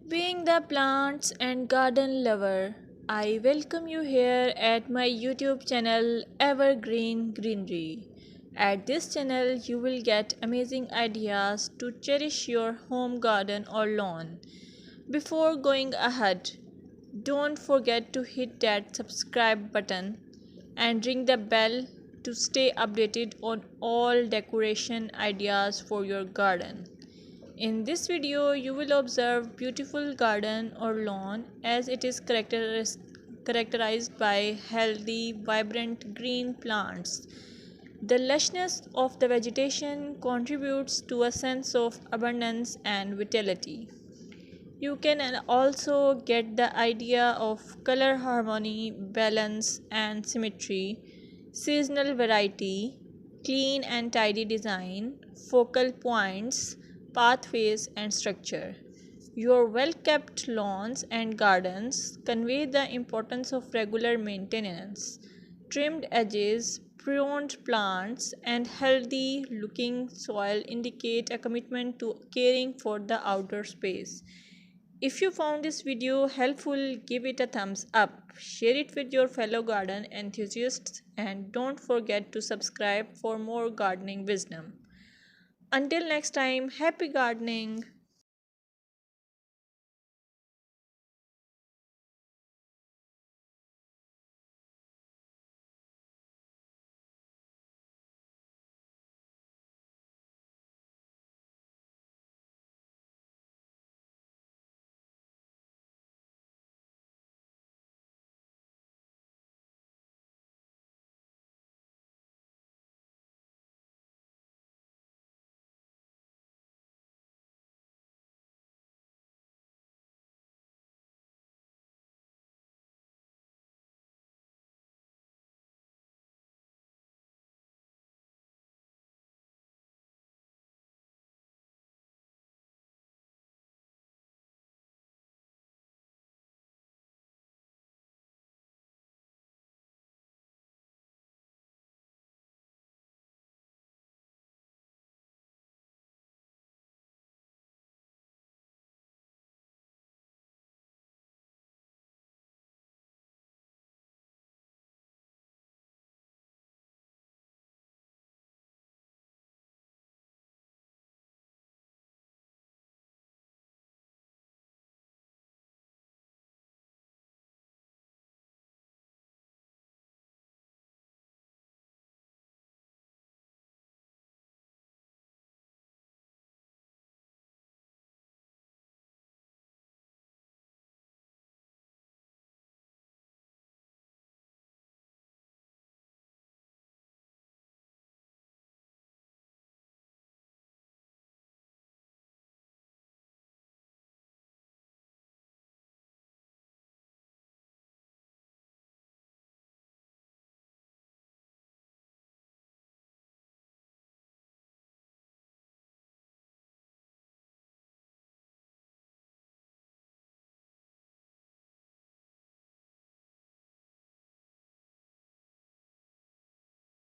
Being the plants and garden lover, I welcome you here at my YouTube channel Evergreen Greenery. At this channel, you will get amazing ideas to cherish your home garden or lawn. Before going ahead, don't forget to hit that subscribe button and ring the bell to stay updated on all decoration ideas for your garden. In this video, you will observe beautiful garden or lawn as it is characterized by healthy, vibrant green plants. The lushness of the vegetation contributes to a sense of abundance and vitality. You can also get the idea of color harmony, balance, and symmetry, seasonal variety, clean and tidy design, focal points, pathways, and structure. Your well kept lawns and gardens convey the importance of regular maintenance. Trimmed edges, pruned plants, and healthy looking soil indicate a commitment to caring for the outdoor space. If you found this video helpful, give it a thumbs up, share it with your fellow garden enthusiasts, and don't forget to subscribe for more gardening wisdom. Until next time, happy gardening!